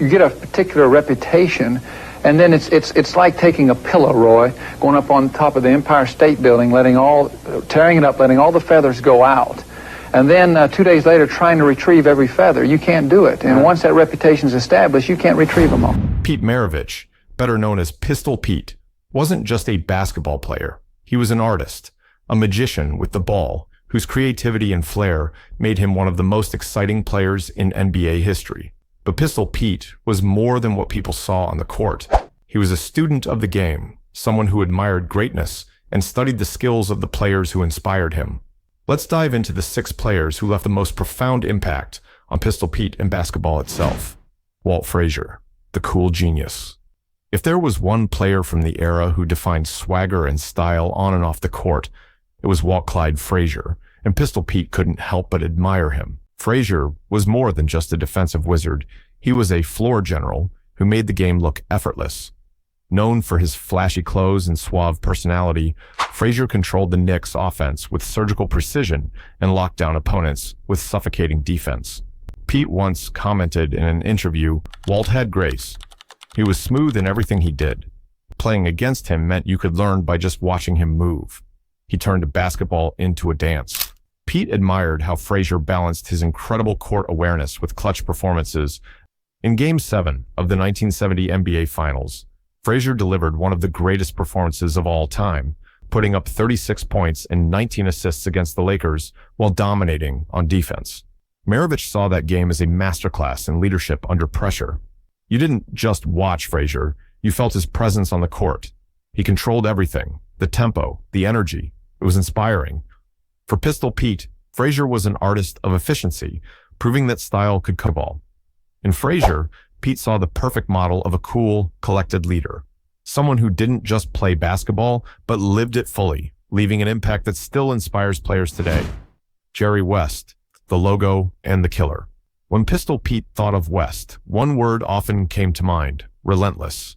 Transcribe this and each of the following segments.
You get a particular reputation, and then it's like taking a pillow, Roy, going up on top of the Empire State Building, tearing it up, letting all the feathers go out, and then 2 days later trying to retrieve every feather. You can't do it. And once that reputation is established, you can't retrieve them all. Pete Maravich, better known as Pistol Pete, wasn't just a basketball player. He was an artist, a magician with the ball, whose creativity and flair made him one of the most exciting players in NBA history. But Pistol Pete was more than what people saw on the court. He was a student of the game, someone who admired greatness and studied the skills of the players who inspired him. Let's dive into the 6 players who left the most profound impact on Pistol Pete and basketball itself. Walt Frazier, the cool genius. If there was one player from the era who defined swagger and style on and off the court, it was Walt Clyde Frazier, and Pistol Pete couldn't help but admire him. Frazier was more than just a defensive wizard. He was a floor general who made the game look effortless. Known for his flashy clothes and suave personality, Frazier controlled the Knicks' offense with surgical precision and locked down opponents with suffocating defense. Pete once commented in an interview, "Walt had grace. He was smooth in everything he did. Playing against him meant you could learn by just watching him move. He turned basketball into a dance." Pete admired how Frazier balanced his incredible court awareness with clutch performances. In Game 7 of the 1970 NBA Finals, Frazier delivered one of the greatest performances of all time, putting up 36 points and 19 assists against the Lakers while dominating on defense. Maravich saw that game as a masterclass in leadership under pressure. You didn't just watch Frazier, you felt his presence on the court. He controlled everything, the tempo, the energy. It was inspiring. For Pistol Pete, Frazier was an artist of efficiency, proving that style could cover ball. In Frazier, Pete saw the perfect model of a cool, collected leader. Someone who didn't just play basketball, but lived it fully, leaving an impact that still inspires players today. Jerry West, the logo and the killer. When Pistol Pete thought of West, one word often came to mind: relentless.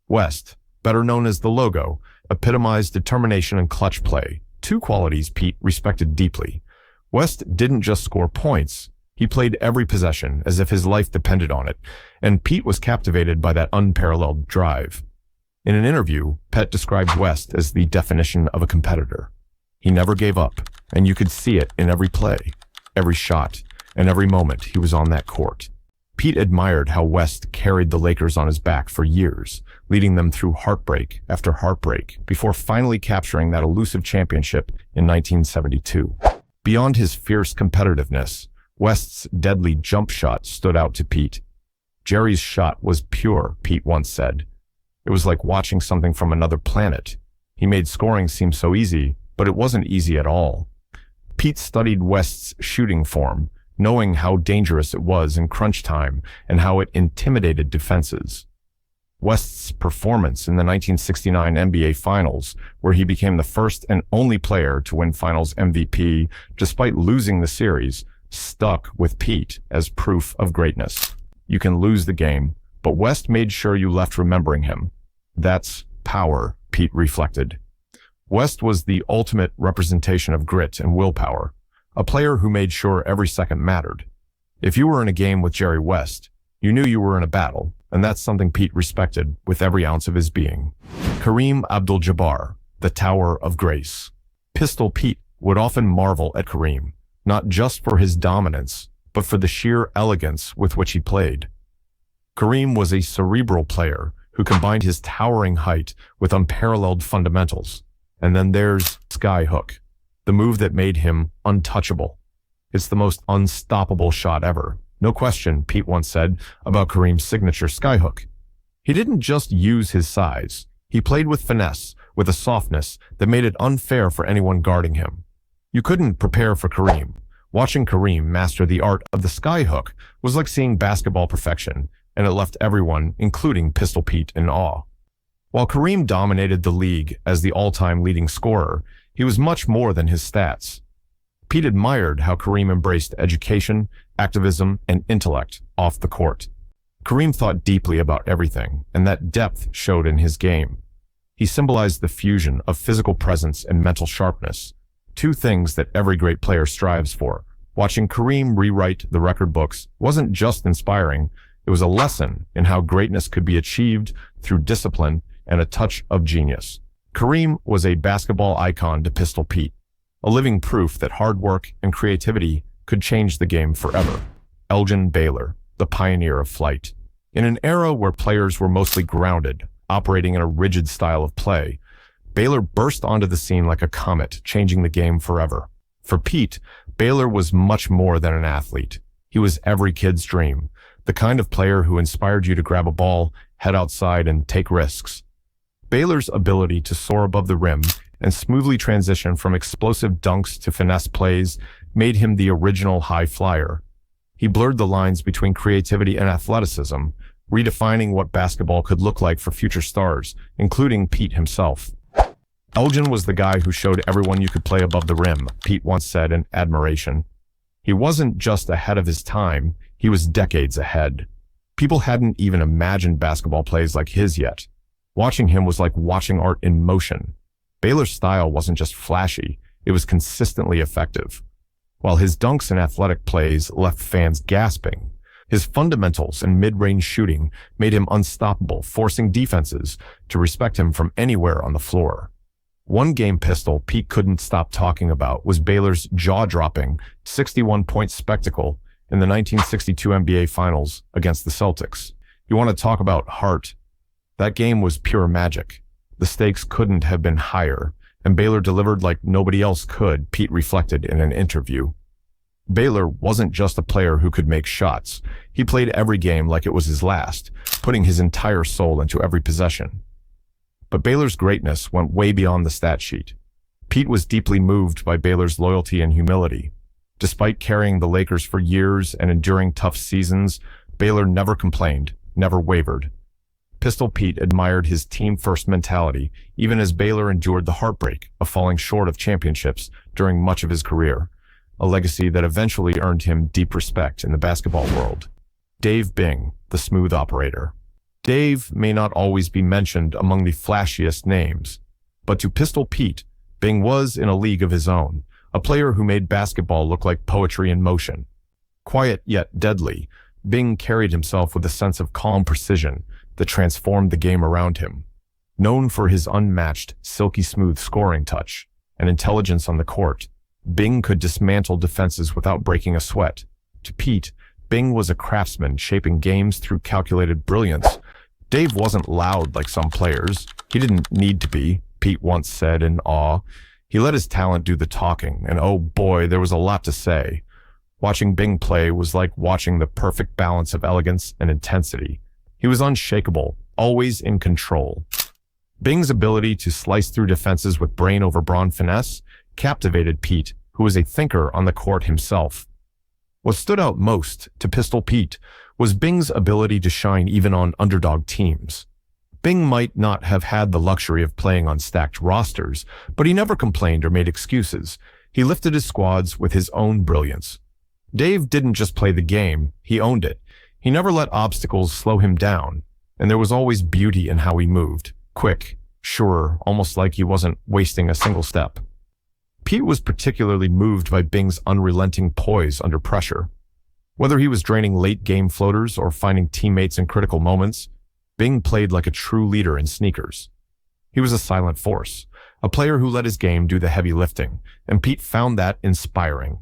West, better known as the logo, epitomized determination and clutch play, 2 qualities Pete respected deeply. West didn't just score points, he played every possession as if his life depended on it, and Pete was captivated by that unparalleled drive. In an interview, Pet described West as the definition of a competitor. He never gave up, and you could see it in every play, every shot, and every moment he was on that court. Pete admired how West carried the Lakers on his back for years, leading them through heartbreak after heartbreak before finally capturing that elusive championship in 1972. Beyond his fierce competitiveness, West's deadly jump shot stood out to Pete. Jerry's shot was pure, Pete once said. It was like watching something from another planet. He made scoring seem so easy, but it wasn't easy at all. Pete studied West's shooting form, knowing how dangerous it was in crunch time and how it intimidated defenses. West's performance in the 1969 NBA Finals, where he became the first and only player to win Finals MVP despite losing the series, stuck with Pete as proof of greatness. You can lose the game, but West made sure you left remembering him. That's power, Pete reflected. West was the ultimate representation of grit and willpower, a player who made sure every second mattered. If you were in a game with Jerry West, you knew you were in a battle, and that's something Pete respected with every ounce of his being. Kareem Abdul-Jabbar, the Tower of Grace. Pistol Pete would often marvel at Kareem, not just for his dominance, but for the sheer elegance with which he played. Kareem was a cerebral player who combined his towering height with unparalleled fundamentals. And then there's Skyhook, the move that made him untouchable. It's the most unstoppable shot ever. No question, Pete once said about Kareem's signature skyhook. He didn't just use his size. He played with finesse, with a softness that made it unfair for anyone guarding him. You couldn't prepare for Kareem. Watching Kareem master the art of the skyhook was like seeing basketball perfection, and it left everyone, including Pistol Pete, in awe. While Kareem dominated the league as the all-time leading scorer, he was much more than his stats. Pete admired how Kareem embraced education, activism, and intellect off the court. Kareem thought deeply about everything, and that depth showed in his game. He symbolized the fusion of physical presence and mental sharpness, 2 things that every great player strives for. Watching Kareem rewrite the record books wasn't just inspiring, It was a lesson in how greatness could be achieved through discipline and a touch of genius. Kareem was a basketball icon to Pistol Pete, a living proof that hard work and creativity could change the game forever. Elgin Baylor, the pioneer of flight. In an era where players were mostly grounded, operating in a rigid style of play, Baylor burst onto the scene like a comet, changing the game forever. For Pete, Baylor was much more than an athlete. He was every kid's dream, the kind of player who inspired you to grab a ball, head outside, and take risks. Baylor's ability to soar above the rim and smoothly transition from explosive dunks to finesse plays made him the original high flyer. He blurred the lines between creativity and athleticism, redefining what basketball could look like for future stars, including Pete himself. Elgin was the guy who showed everyone you could play above the rim, Pete once said in admiration. He wasn't just ahead of his time, he was decades ahead. People hadn't even imagined basketball plays like his yet. Watching him was like watching art in motion. Baylor's style wasn't just flashy, it was consistently effective. While his dunks and athletic plays left fans gasping, his fundamentals and mid-range shooting made him unstoppable, forcing defenses to respect him from anywhere on the floor. One game pistol Pete couldn't stop talking about was Baylor's jaw-dropping 61-point spectacle in the 1962 NBA Finals against the Celtics. You want to talk about heart? That game was pure magic. The stakes couldn't have been higher, and Baylor delivered like nobody else could, Pete reflected in an interview. Baylor wasn't just a player who could make shots. He played every game like it was his last, putting his entire soul into every possession. But Baylor's greatness went way beyond the stat sheet. Pete was deeply moved by Baylor's loyalty and humility. Despite carrying the Lakers for years and enduring tough seasons, Baylor never complained, never wavered. Pistol Pete admired his team-first mentality, even as Baylor endured the heartbreak of falling short of championships during much of his career, a legacy that eventually earned him deep respect in the basketball world. Dave Bing, the smooth operator. Dave may not always be mentioned among the flashiest names, but to Pistol Pete, Bing was in a league of his own, a player who made basketball look like poetry in motion. Quiet yet deadly, Bing carried himself with a sense of calm precision that transformed the game around him. Known for his unmatched, silky smooth scoring touch and intelligence on the court, Bing could dismantle defenses without breaking a sweat. To Pete, Bing was a craftsman shaping games through calculated brilliance. Dave wasn't loud like some players. He didn't need to be, Pete once said in awe. He let his talent do the talking, and oh boy, there was a lot to say. Watching Bing play was like watching the perfect balance of elegance and intensity. He was unshakable, always in control. Bing's ability to slice through defenses with brain over brawn finesse captivated Pete, who was a thinker on the court himself. What stood out most to Pistol Pete was Bing's ability to shine even on underdog teams. Bing might not have had the luxury of playing on stacked rosters, but he never complained or made excuses. He lifted his squads with his own brilliance. Dave didn't just play the game, he owned it. He never let obstacles slow him down, and there was always beauty in how he moved. Quick, sure, almost like he wasn't wasting a single step. Pete was particularly moved by Bing's unrelenting poise under pressure. Whether he was draining late-game floaters or finding teammates in critical moments, Bing played like a true leader in sneakers. He was a silent force, a player who let his game do the heavy lifting, and Pete found that inspiring.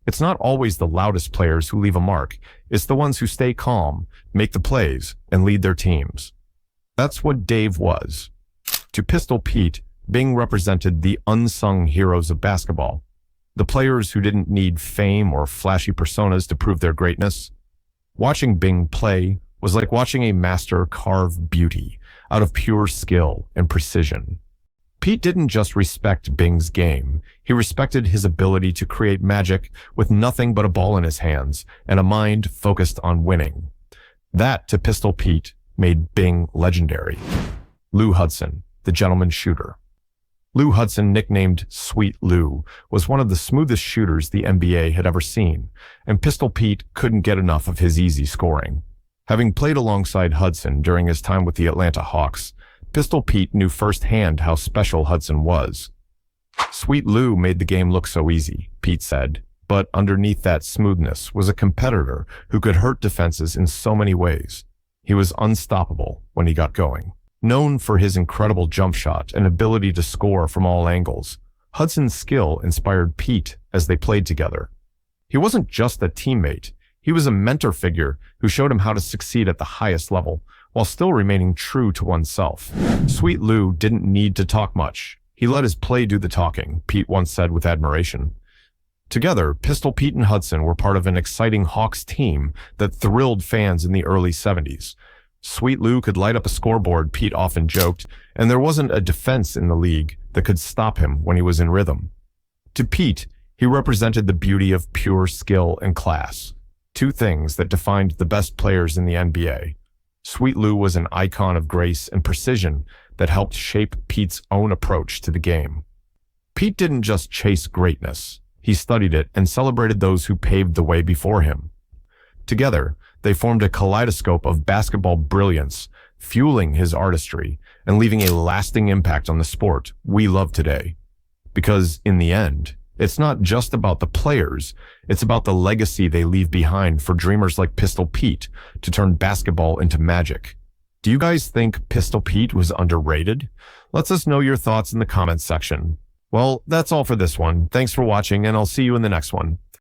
It's not always the loudest players who leave a mark, it's the ones who stay calm, make the plays, and lead their teams. That's what Dave was. To Pistol Pete, Bing represented the unsung heroes of basketball, the players who didn't need fame or flashy personas to prove their greatness. Watching Bing play was like watching a master carve beauty out of pure skill and precision. Pete didn't just respect Bing's game, he respected his ability to create magic with nothing but a ball in his hands and a mind focused on winning. That, to Pistol Pete, made Bing legendary. Lou Hudson, the gentleman shooter. Lou Hudson, nicknamed Sweet Lou, was one of the smoothest shooters the NBA had ever seen, and Pistol Pete couldn't get enough of his easy scoring. Having played alongside Hudson during his time with the Atlanta Hawks, Pistol Pete knew firsthand how special Hudson was. Sweet Lou made the game look so easy, Pete said, But underneath that smoothness was a competitor who could hurt defenses in so many ways. He was unstoppable when he got going. Known for his incredible jump shot and ability to score from all angles, Hudson's skill inspired Pete as they played together. He wasn't just a teammate, he was a mentor figure who showed him how to succeed at the highest level while still remaining true to oneself. Sweet Lou didn't need to talk much. He let his play do the talking, Pete once said with admiration. Together, Pistol Pete and Hudson were part of an exciting Hawks team that thrilled fans in the early 70s. Sweet Lou could light up a scoreboard, Pete often joked, and there wasn't a defense in the league that could stop him when he was in rhythm. To Pete, he represented the beauty of pure skill and class, two things that defined the best players in the NBA. Sweet Lou was an icon of grace and precision that helped shape Pete's own approach to the game. Pete didn't just chase greatness. He studied it and celebrated those who paved the way before him. Together, they formed a kaleidoscope of basketball brilliance, fueling his artistry and leaving a lasting impact on the sport we love today. Because in the end, it's not just about the players, it's about the legacy they leave behind for dreamers like Pistol Pete to turn basketball into magic. Do you guys think Pistol Pete was underrated? Let us know your thoughts in the comments section. Well, that's all for this one. Thanks for watching, and I'll see you in the next one.